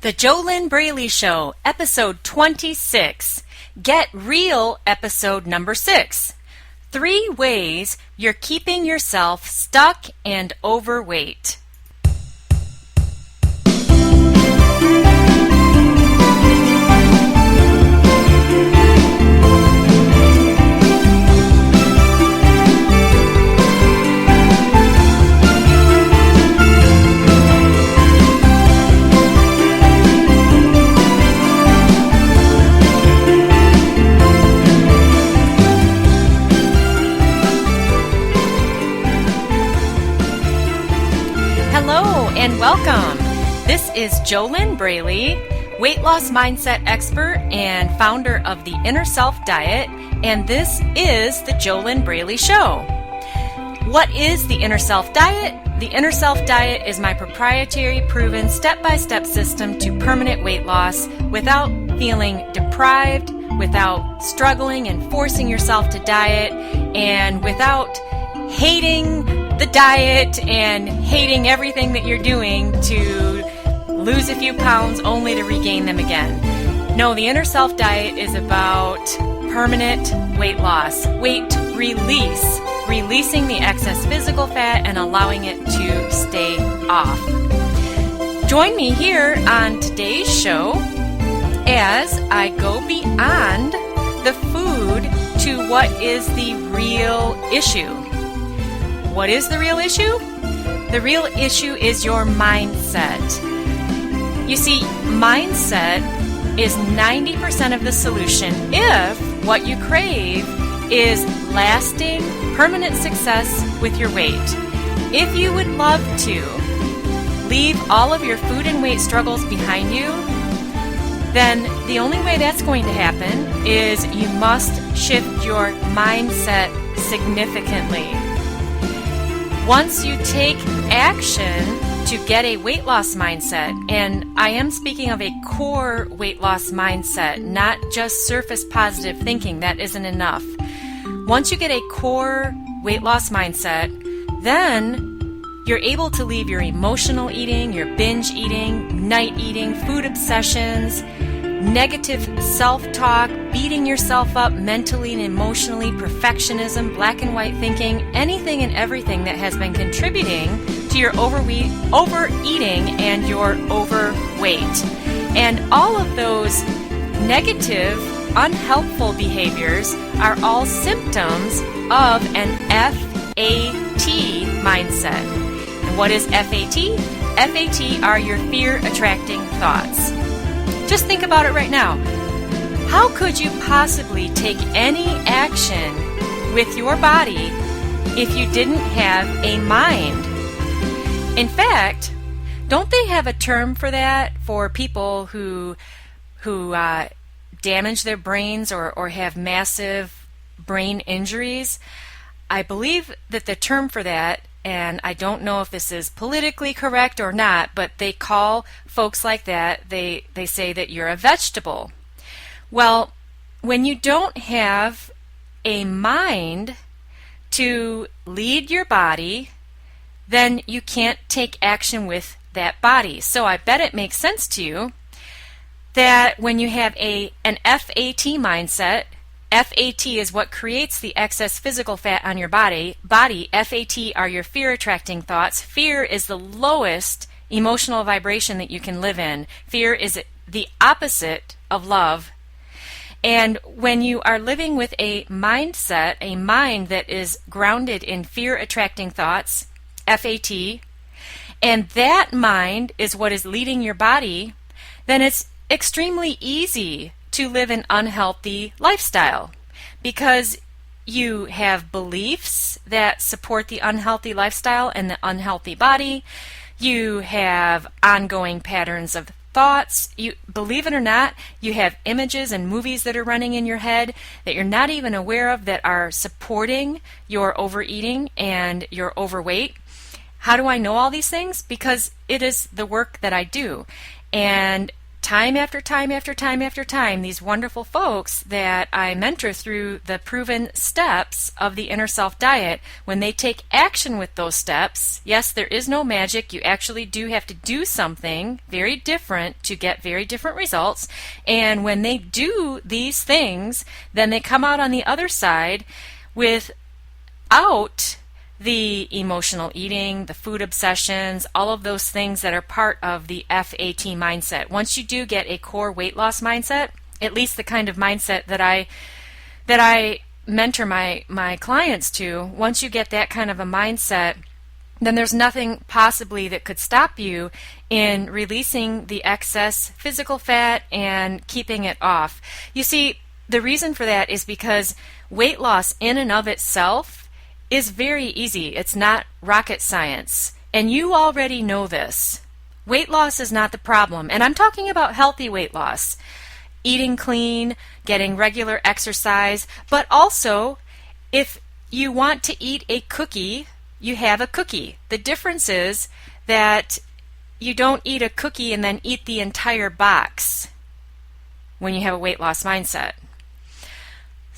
The JoLynn Braley Show, Episode 26. Get Real, Episode number 6. 3 ways you're keeping yourself stuck and overweight. And welcome. This is JoLynn Braley, weight loss mindset expert and founder of the Inner Self Diet, and this is the JoLynn Braley Show. What is the Inner Self Diet? The Inner Self Diet is my proprietary, proven, step-by-step system to permanent weight loss without feeling deprived, without struggling and forcing yourself to diet, and without hating the diet and hating everything that you're doing to lose a few pounds only to regain them again. No, the Inner Self Diet is about permanent weight loss, weight release, releasing the excess physical fat and allowing it to stay off. Join me here on today's show as I go beyond the food to what is the real issue. What is the real issue? The real issue is your mindset. You see, mindset is 90% of the solution if what you crave is lasting, permanent success with your weight. If you would love to leave all of your food and weight struggles behind you, then the only way that's going to happen is you must shift your mindset significantly. Once you take action to get a weight loss mindset, and I am speaking of a core weight loss mindset, not just surface positive thinking, that isn't enough. Once you get a core weight loss mindset, then you're able to leave your emotional eating, your binge eating, night eating, food obsessions, negative self-talk, beating yourself up mentally and emotionally, perfectionism, black and white thinking, anything and everything that has been contributing to your overeating and your overweight. And all of those negative, unhelpful behaviors are all symptoms of an FAT mindset. And what is FAT? FAT are your fear-attracting thoughts. Just think about it right now. How could you possibly take any action with your body if you didn't have a mind? In fact, don't they have a term for that for people who damage their brains or have massive brain injuries? I believe that the term for that, and I don't know if this is politically correct or not, but they call folks like that, they say that you're a vegetable. Well, when you don't have a mind to lead your body, then you can't take action with that body. So I bet it makes sense to you that when you have an FAT mindset, FAT is what creates the excess physical fat on your body. FAT are your fear-attracting thoughts. Fear is the lowest emotional vibration that you can live in. Fear is the opposite of love. And when you are living with a mindset, a mind that is grounded in fear-attracting thoughts, FAT, and that mind is what is leading your body, then it's extremely easy to live an unhealthy lifestyle because you have beliefs that support the unhealthy lifestyle and the unhealthy body. You have ongoing patterns of thoughts. You, believe it or not, you have images and movies that are running in your head that you're not even aware of that are supporting your overeating and your overweight. How do I know all these things? Because it is the work that I do. And time after time after time after time, these wonderful folks that I mentor through the proven steps of the Inner Self Diet, when they take action with those steps, yes, there is no magic. You actually do have to do something very different to get very different results. And when they do these things, then they come out on the other side without the emotional eating, the food obsessions, all of those things that are part of the FAT mindset. Once you do get a core weight loss mindset, at least the kind of mindset that I mentor my clients to, once you get that kind of a mindset, then there's nothing possibly that could stop you in releasing the excess physical fat and keeping it off. You see, the reason for that is because weight loss in and of itself is very easy. It's not rocket science. And you already know this. Weight loss is not the problem. And I'm talking about healthy weight loss. Eating clean, getting regular exercise, but also if you want to eat a cookie, you have a cookie. The difference is that you don't eat a cookie and then eat the entire box when you have a weight loss mindset.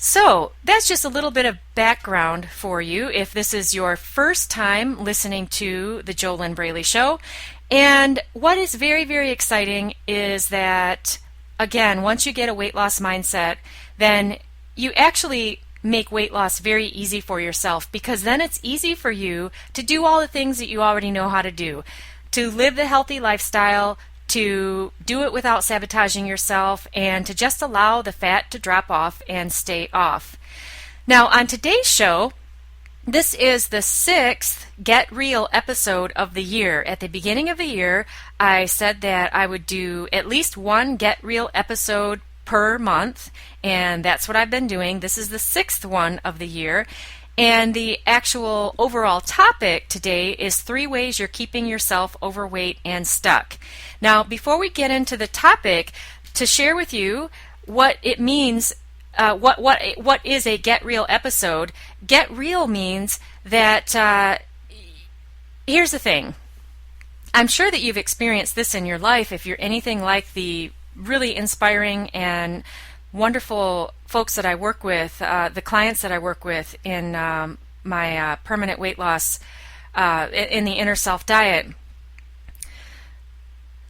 So that's just a little bit of background for you if this is your first time listening to the JoLynn Braley Show. And what is very, very exciting is that, again, once you get a weight loss mindset, then you actually make weight loss very easy for yourself, because then it's easy for you to do all the things that you already know how to do, to live the healthy lifestyle, to do it without sabotaging yourself, and to just allow the fat to drop off and stay off. Now, on today's show, this is the 6th Get Real episode of the year. At the beginning of the year, I said that I would do at least one Get Real episode per month, and that's what I've been doing. This is the 6th one of the year. And the actual overall topic today is 3 ways you're keeping yourself overweight and stuck. Now, before we get into the topic, to share with you what it means, what is a Get Real episode. Get Real means that, here's the thing. I'm sure that you've experienced this in your life if you're anything like the really inspiring and wonderful folks that I work with, the clients that I work with in my permanent weight loss in the Inner Self Diet.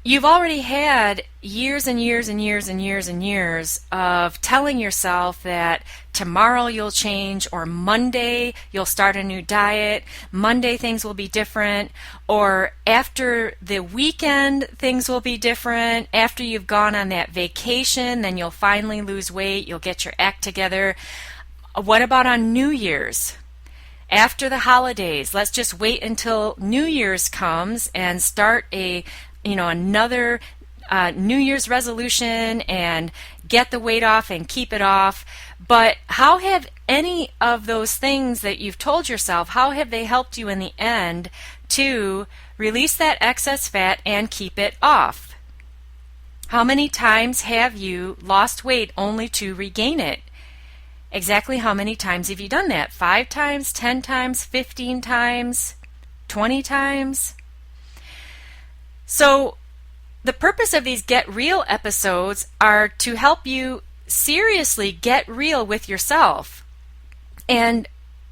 You've already had years and years and years and years and years of telling yourself that tomorrow you'll change, or Monday you'll start a new diet, Monday things will be different, or after the weekend things will be different, after you've gone on that vacation then you'll finally lose weight, you'll get your act together. What about on New Year's? After the holidays, let's just wait until New Year's comes and start another New Year's resolution and get the weight off and keep it off. But how have any of those things that you've told yourself, how have they helped you in the end to release that excess fat and keep it off? How many times have you lost weight only to regain it? Exactly how many times have you done that? 5 times, 10 times, 15 times, 20 times? So the purpose of these Get Real episodes are to help you seriously get real with yourself and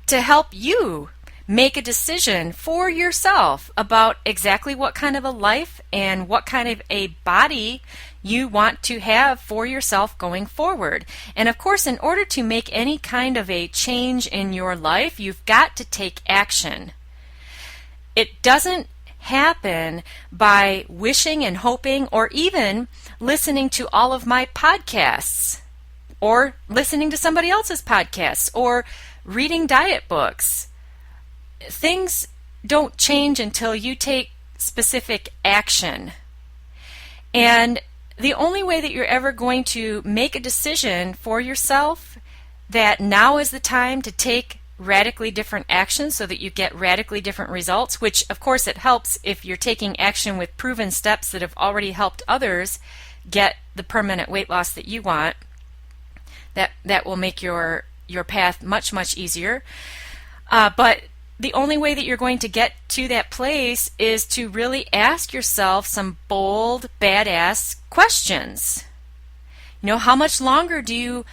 to help you make a decision for yourself about exactly what kind of a life and what kind of a body you want to have for yourself going forward. And of course, in order to make any kind of a change in your life, you've got to take action. It doesn't happen by wishing and hoping, or even listening to all of my podcasts, or listening to somebody else's podcasts, or reading diet books. Things don't change until you take specific action. And the only way that you're ever going to make a decision for yourself that now is the time to take radically different actions so that you get radically different results, which of course it helps if you're taking action with proven steps that have already helped others get the permanent weight loss that you want. That will make your path much, much easier. But the only way that you're going to get to that place is to really ask yourself some bold, badass questions. How much longer do you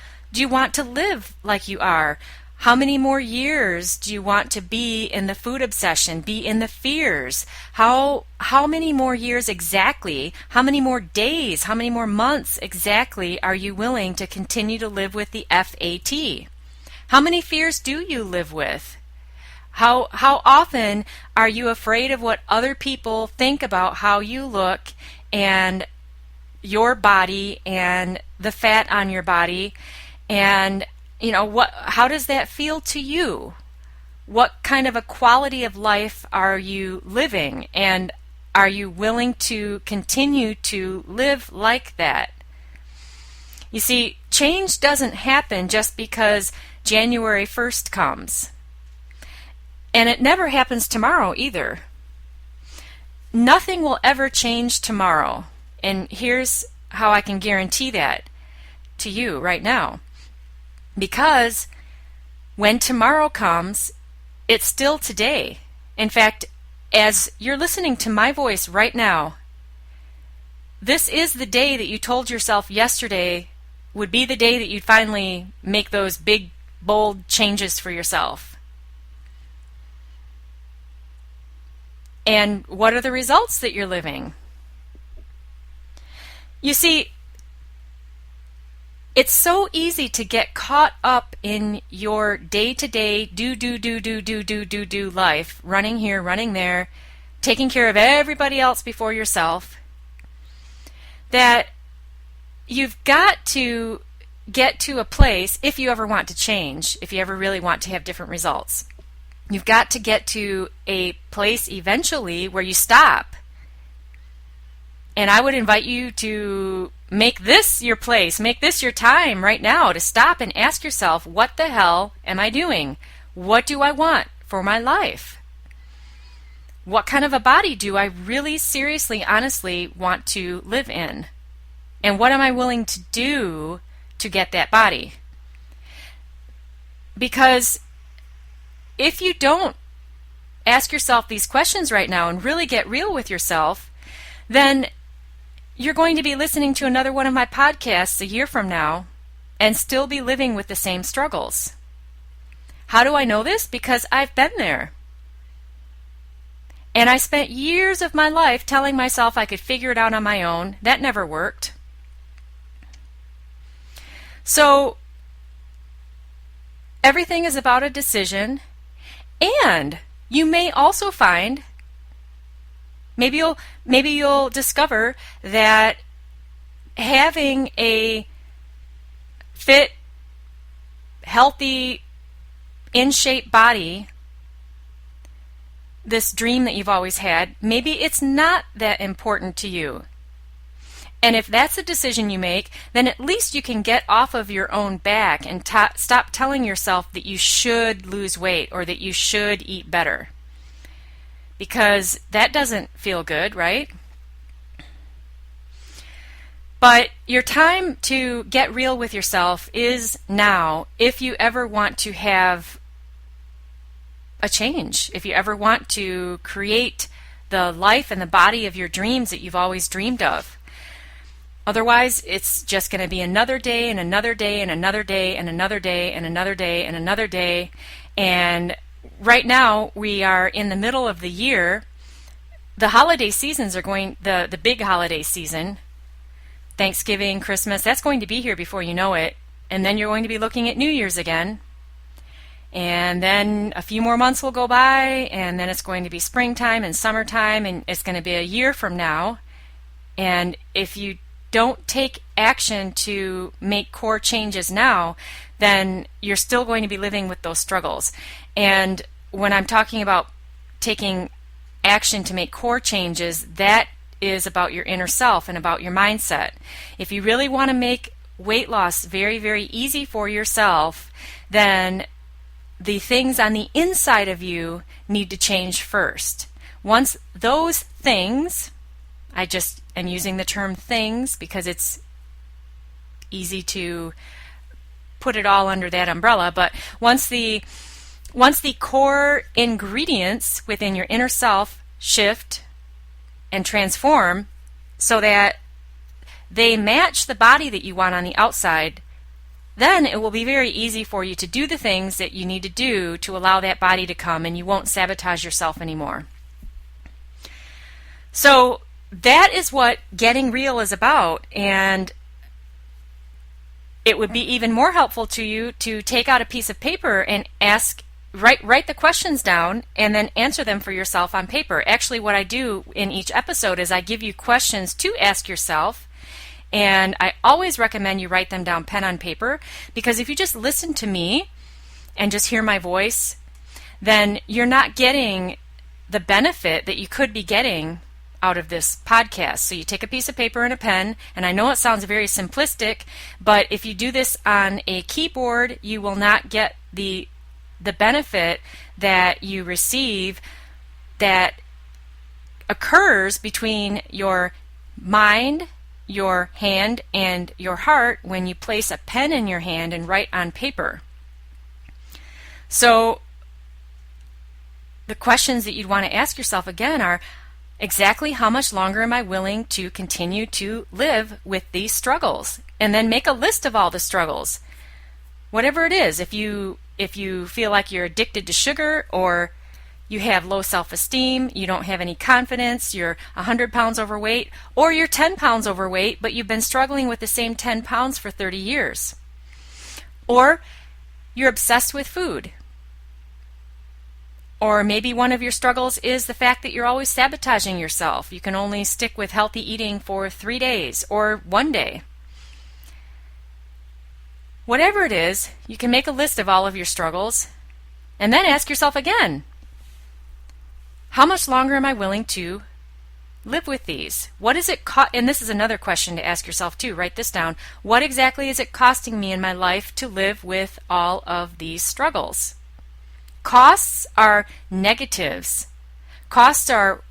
want to live like you are? How many more years do you want to be in the food obsession, be in the fears? How many more years exactly? How many more days? How many more months exactly are you willing to continue to live with the FAT? How many fears do you live with? How often are you afraid of what other people think about how you look and your body and the fat on your body? And how does that feel to you? What kind of a quality of life are you living? And are you willing to continue to live like that? You see, change doesn't happen just because January 1st comes. And it never happens tomorrow either. Nothing will ever change tomorrow. And here's how I can guarantee that to you right now. Because when tomorrow comes, it's still today. In fact, as you're listening to my voice right now, this is the day that you told yourself yesterday would be the day that you'd finally make those big, bold changes for yourself. And what are the results that you're living? You see, it's so easy to get caught up in your day-to-day do life, running here, running there, taking care of everybody else before yourself, that you've got to get to a place, if you ever want to change, if you ever really want to have different results, you've got to get to a place eventually where you stop. And I would invite you to make this your place, make this your time right now to stop and ask yourself, what the hell am I doing? What do I want for my life? What kind of a body do I really seriously, honestly want to live in? And what am I willing to do to get that body? Because if you don't ask yourself these questions right now and really get real with yourself, then you're going to be listening to another one of my podcasts a year from now and still be living with the same struggles. How do I know this? Because I've been there. And I spent years of my life telling myself I could figure it out on my own. That never worked. So everything is about a decision. And you may also find, maybe you'll discover that having a fit, healthy, in shape body, this dream that you've always had, maybe it's not that important to you. And if that's a decision you make, then at least you can get off of your own back and stop telling yourself that you should lose weight or that you should eat better. Because that doesn't feel good, right? But your time to get real with yourself is now if you ever want to have a change, if you ever want to create the life and the body of your dreams that you've always dreamed of. Otherwise, it's just going to be another day and another day and another day and another day and another day and another day. And right now, we are in the middle of the year. The holiday seasons are going, the big holiday season, Thanksgiving, Christmas, that's going to be here before you know it. And then you're going to be looking at New Year's again. And then a few more months will go by, and then it's going to be springtime and summertime, and it's going to be a year from now. And if you don't take action to make core changes now, then you're still going to be living with those struggles. And when I'm talking about taking action to make core changes, that is about your inner self and about your mindset. If you really want to make weight loss very, very easy for yourself, then the things on the inside of you need to change first. Once those things, I just am using the term things because it's easy to put it all under that umbrella, but once Once the core ingredients within your inner self shift and transform so that they match the body that you want on the outside, then it will be very easy for you to do the things that you need to do to allow that body to come, and you won't sabotage yourself anymore. So that is what getting real is about, and it would be even more helpful to you to take out a piece of paper and write the questions down and then answer them for yourself on paper. Actually, what I do in each episode is I give you questions to ask yourself, and I always recommend you write them down pen on paper, because if you just listen to me and just hear my voice, then you're not getting the benefit that you could be getting out of this podcast. So you take a piece of paper and a pen, and I know it sounds very simplistic, but if you do this on a keyboard, you will not get the benefit that you receive that occurs between your mind, your hand, and your heart when you place a pen in your hand and write on paper. So the questions that you'd want to ask yourself again are, exactly how much longer am I willing to continue to live with these struggles? And then make a list of all the struggles. Whatever it is, if you feel like you're addicted to sugar, or you have low self-esteem, you don't have any confidence, you're 100 pounds overweight, or you're 10 pounds overweight, but you've been struggling with the same 10 pounds for 30 years. Or you're obsessed with food. Or maybe one of your struggles is the fact that you're always sabotaging yourself. You can only stick with healthy eating for 3 days or 1 day. Whatever it is, you can make a list of all of your struggles and then ask yourself again, how much longer am I willing to live with these? What is it and this is another question to ask yourself too. Write this down. What exactly is it costing me in my life to live with all of these struggles? Costs are negatives. Costs are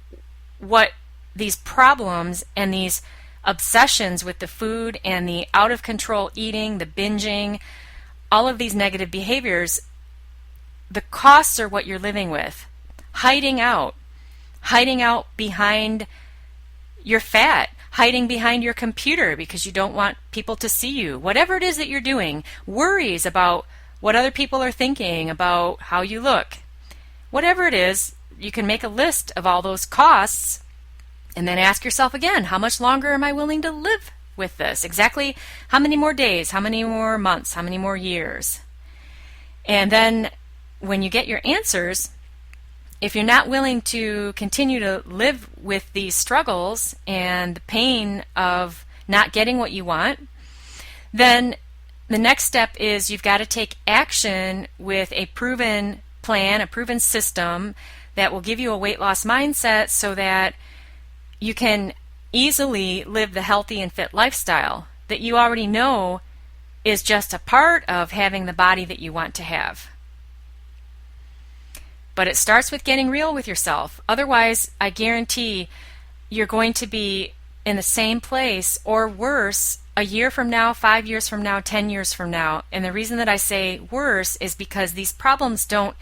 what these problems and these obsessions with the food and the out of control eating, the binging, all of these negative behaviors, the costs are what you're living with. Hiding out behind your fat, hiding behind your computer because you don't want people to see you. Whatever it is that you're doing, worries about what other people are thinking about how you look. Whatever it is, you can make a list of all those costs and then ask yourself again, how much longer am I willing to live with this? Exactly how many more days, how many more months, how many more years? And then when you get your answers, if you're not willing to continue to live with these struggles and the pain of not getting what you want, then the next step is you've got to take action with a proven plan, a proven system that will give you a weight loss mindset so that you can easily live the healthy and fit lifestyle that you already know is just a part of having the body that you want to have. But it starts with getting real with yourself. Otherwise, I guarantee you're going to be in the same place or worse a year from now, 5 years from now, 10 years from now. And the reason that I say worse is because these problems don't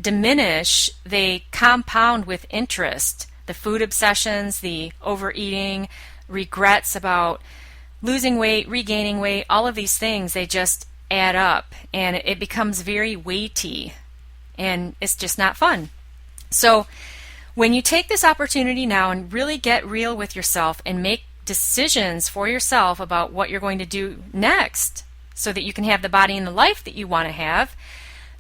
diminish, they compound with interest. The food obsessions, the overeating, regrets about losing weight, regaining weight, all of these things, they just add up and it becomes very weighty and it's just not fun. So when you take this opportunity now and really get real with yourself and make decisions for yourself about what you're going to do next so that you can have the body and the life that you want to have,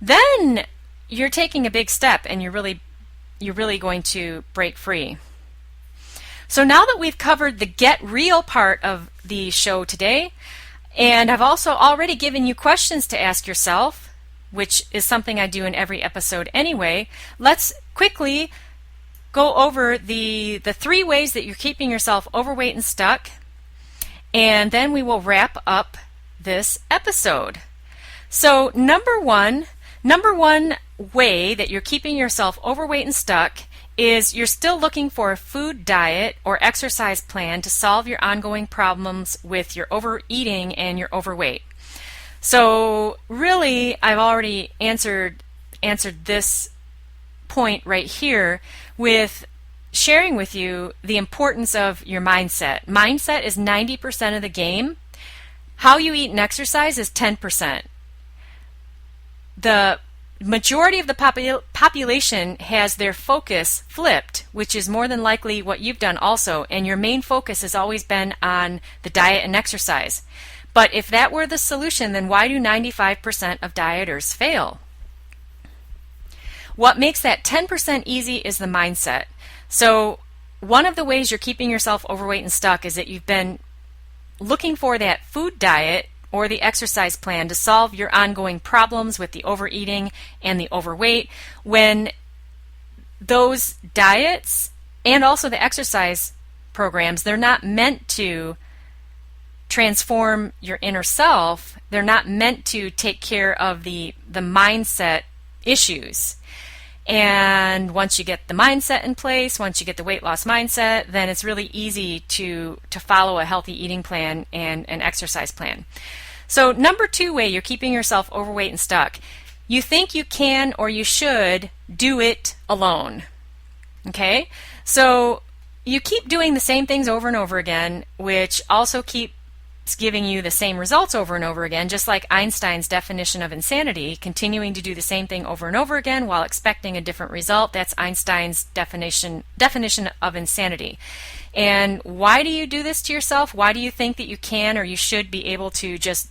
then you're taking a big step and you're really going to break free. So now that we've covered the get real part of the show today, and I've also already given you questions to ask yourself, which is something I do in every episode anyway, let's quickly go over the 3 ways that you're keeping yourself overweight and stuck, and then we will wrap up this episode. So number one way that you're keeping yourself overweight and stuck is you're still looking for a food diet or exercise plan to solve your ongoing problems with your overeating and your overweight. So really, I've already answered answered this point right here with sharing with you the importance of your mindset. Mindset is 90% of the game. How you eat and exercise is 10%. The majority of the population has their focus flipped, which is more than likely what you've done also, and your main focus has always been on the diet and exercise. But if that were the solution, then why do 95% of dieters fail? What makes that 10% easy is the mindset. So one of the ways you're keeping yourself overweight and stuck is that you've been looking for that food diet or the exercise plan to solve your ongoing problems with the overeating and the overweight, when those diets and also the exercise programs, they're not meant to transform your inner self. They're not meant to take care of the mindset issues. And once you get the mindset in place, once you get the weight loss mindset, then it's really easy to follow a healthy eating plan and an exercise plan. So number 2 way you're keeping yourself overweight and stuck, you think you can or you should do it alone. Okay? So you keep doing the same things over and over again, which also keeps giving you the same results over and over again, just like Einstein's definition of insanity, continuing to do the same thing over and over again while expecting a different result. That's Einstein's definition of insanity. And why do you do this to yourself? Why do you think that you can or you should be able to just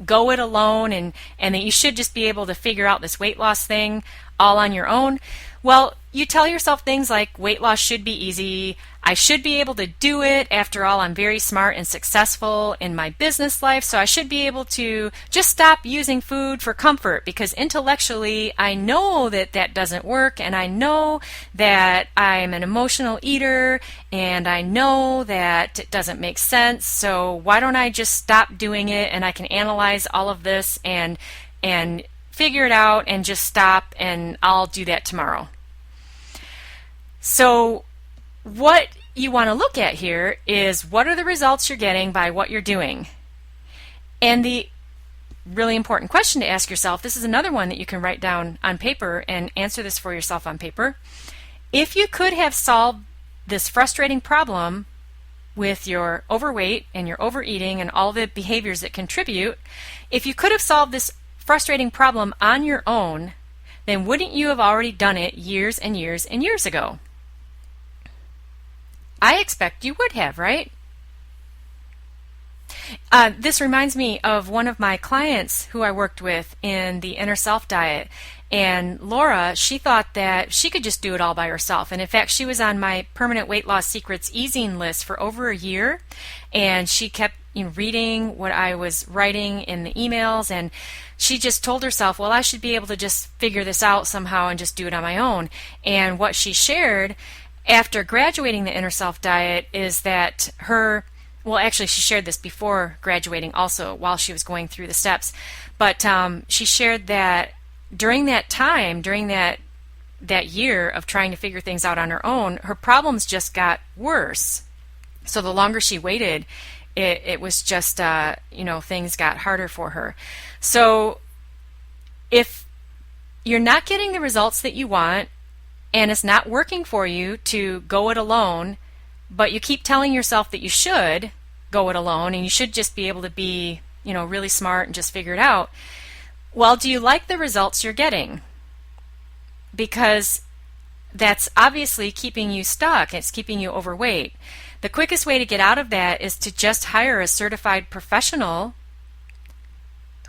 go it alone and that you should just be able to figure out this weight loss thing all on your own? Well, you tell yourself things like weight loss should be easy, I should be able to do it, after all I'm very smart and successful in my business life, so I should be able to just stop using food for comfort, because intellectually I know that that doesn't work, and I know that I'm an emotional eater, and I know that it doesn't make sense, so why don't I just stop doing it, and I can analyze all of this and figure it out and just stop, and I'll do that tomorrow. So what you want to look at here is, what are the results you're getting by what you're doing? And the really important question to ask yourself, this is another one that you can write down on paper and answer this for yourself on paper. If you could have solved this frustrating problem with your overweight and your overeating and all the behaviors that contribute, if you could have solved this frustrating problem on your own, then wouldn't you have already done it years and years and years ago? I expect you would have, right? This reminds me of one of my clients who I worked with in the Inner Self Diet. And Laura, she thought that she could just do it all by herself. And in fact, she was on my Permanent Weight Loss Secrets easing list for over a year. And she kept reading what I was writing in the emails. And she just told herself, well, I should be able to just figure this out somehow and just do it on my own. And what she shared after graduating the Inner Self Diet is that she shared this before graduating also, while she was going through the steps, but she shared that during that time, during that year of trying to figure things out on her own, her problems just got worse. So the longer she waited, it was just, things got harder for her. So if you're not getting the results that you want, and it's not working for you to go it alone, but you keep telling yourself that you should go it alone and you should just be able to be, really smart and just figure it out, well, do you like the results you're getting? Because that's obviously keeping you stuck. It's keeping you overweight. The quickest way to get out of that is to just hire a certified professional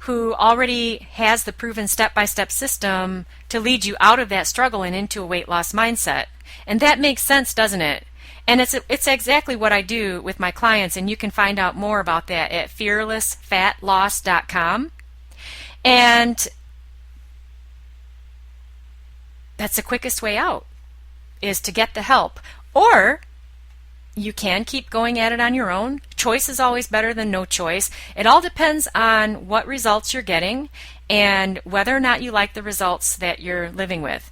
who already has the proven step-by-step system to lead you out of that struggle and into a weight loss mindset. And that makes sense, doesn't it? And it's exactly what I do with my clients, and you can find out more about that at fearlessfatloss.com. And that's the quickest way out, is to get the help. Or you can keep going at it on your own. Choice is always better than no choice. It all depends on what results you're getting and whether or not you like the results that you're living with.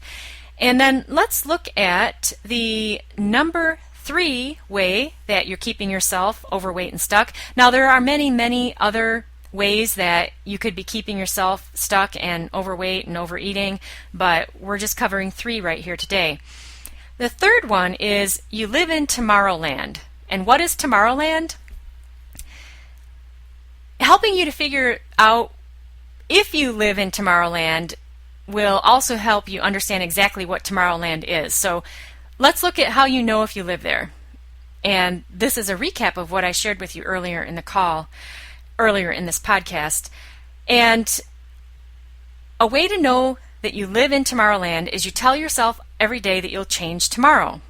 And then let's look at the number 3 way that you're keeping yourself overweight and stuck. Now, there are many, many other ways that you could be keeping yourself stuck and overweight and overeating, but we're just covering 3 right here today. The third one is you live in Tomorrowland. And what is Tomorrowland? Helping you to figure out if you live in Tomorrowland will also help you understand exactly what Tomorrowland is. So let's look at how you know if you live there. And this is a recap of what I shared with you earlier in the call, earlier in this podcast. And a way to know that you live in Tomorrowland is you tell yourself every day that you'll change tomorrow.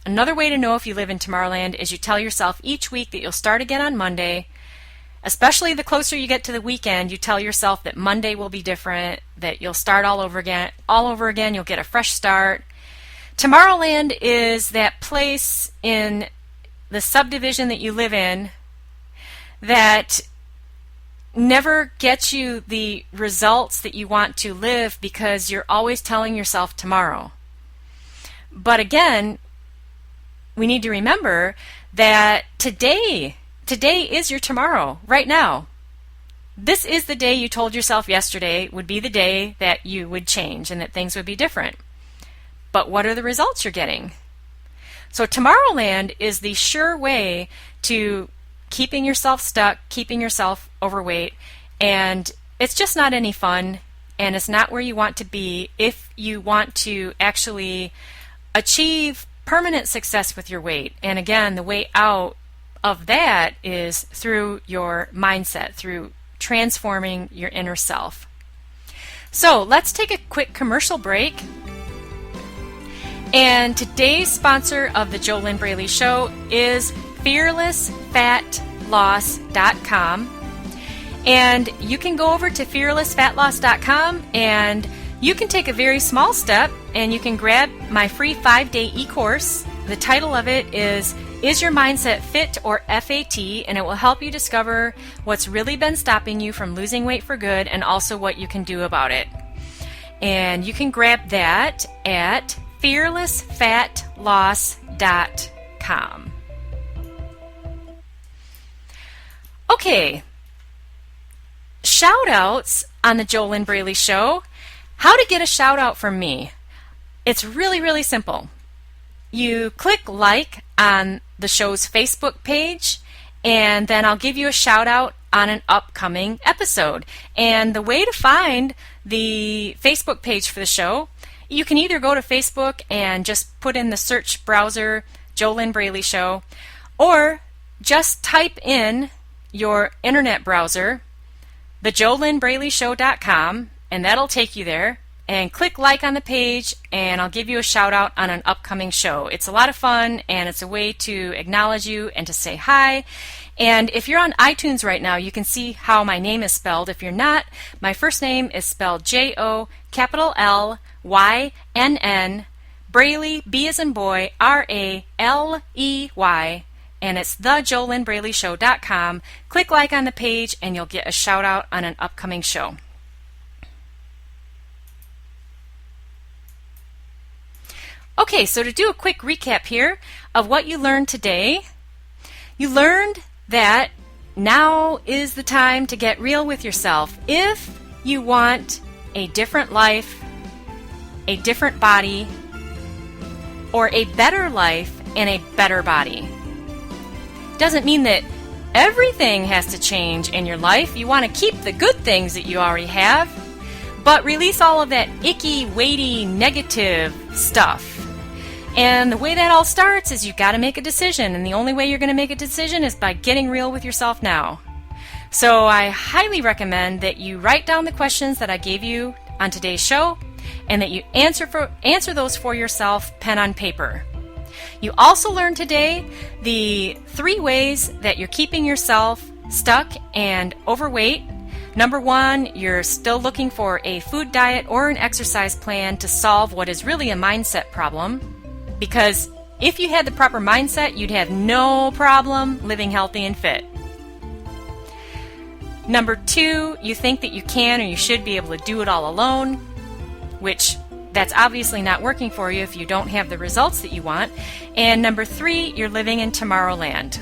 Another way to know if you live in Tomorrowland is you tell yourself each week that you'll start again on Monday. Especially the closer you get to the weekend, you tell yourself that Monday will be different, that you'll start all over again, you'll get a fresh start. Tomorrowland is that place in the subdivision that you live in that never gets you the results that you want to live because you're always telling yourself tomorrow. But again, we need to remember that today is your tomorrow, right now. This is the day you told yourself yesterday would be the day that you would change and that things would be different. But what are the results you're getting? So Tomorrowland is the sure way to keeping yourself stuck, keeping yourself overweight, and it's just not any fun, and it's not where you want to be if you want to actually achieve permanent success with your weight. And again, the way out of that is through your mindset, through transforming your inner self. So let's take a quick commercial break. And today's sponsor of the JoLynn Braley Show is fearlessfatloss.com. And you can go over to fearlessfatloss.com and you can take a very small step and you can grab my free 5-day e-course. The title of it is Your Mindset Fit or FAT? And it will help you discover what's really been stopping you from losing weight for good and also what you can do about it. And you can grab that at fearlessfatloss.com. Okay, shout outs on the JoLynn Braley Show. How to get a shout out from me. It's really, really simple. You click like on the show's Facebook page, and then I'll give you a shout out on an upcoming episode. And the way to find the Facebook page for the show, you can either go to Facebook and just put in the search browser JoLynn Braley Show, or just type in your internet browser, thejolynnbraleyshow.com, and that'll take you there. And click like on the page, and I'll give you a shout out on an upcoming show. It's a lot of fun, and it's a way to acknowledge you and to say hi. And if you're on iTunes right now, you can see how my name is spelled. If you're not, my first name is spelled JoLynn, Braley, B as in boy, Raley, and it's thejolynnbraleyshow.com. Click like on the page, and you'll get a shout out on an upcoming show. Okay, so to do a quick recap here of what you learned today, you learned that now is the time to get real with yourself. If you want a different life, a different body, or a better life and a better body. Doesn't mean that everything has to change in your life. You want to keep the good things that you already have, but release all of that icky, weighty, negative stuff. And the way that all starts is you've got to make a decision, and the only way you're going to make a decision is by getting real with yourself now. So I highly recommend that you write down the questions that I gave you on today's show, and that you answer those for yourself, pen on paper. You also learned today the 3 ways that you're keeping yourself stuck and overweight. Number 1, you're still looking for a food diet or an exercise plan to solve what is really a mindset problem. Because if you had the proper mindset, you'd have no problem living healthy and fit. Number 2, you think that you can or you should be able to do it all alone, which that's obviously not working for you if you don't have the results that you want. And number 3, you're living in Tomorrowland.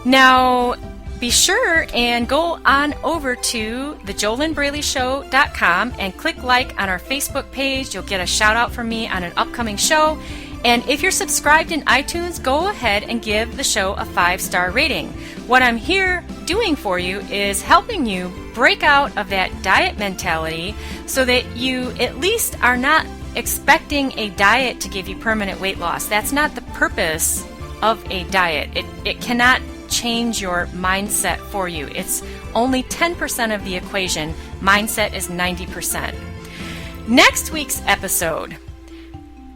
Now, be sure and go on over to JoLynnBraleyShow.com and click like on our Facebook page. You'll get a shout out from me on an upcoming show. And if you're subscribed in iTunes, go ahead and give the show a 5-star rating. What I'm here doing for you is helping you break out of that diet mentality so that you at least are not expecting a diet to give you permanent weight loss. That's not the purpose of a diet. It cannot change your mindset for you. It's only 10% of the equation. Mindset is 90%. Next week's episode,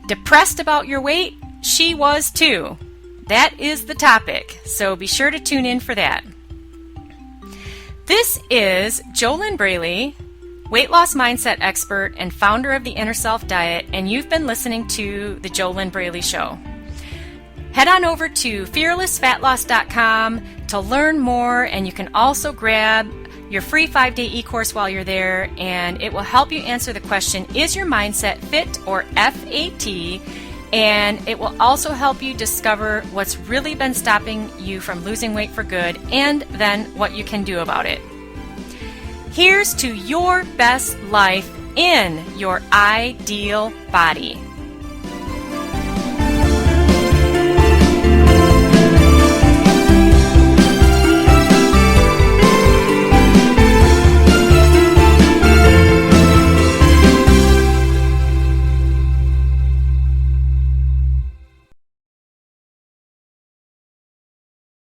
depressed about your weight? She was too. That is the topic, so be sure to tune in for that. This is JoLynn Braley, weight loss mindset expert and founder of the Inner Self Diet, and you've been listening to The JoLynn Braley Show. Head on over to fearlessfatloss.com to learn more, and you can also grab your free 5-day e-course while you're there, and it will help you answer the question, is your mindset fit or FAT? And it will also help you discover what's really been stopping you from losing weight for good, and then what you can do about it. Here's to your best life in your ideal body.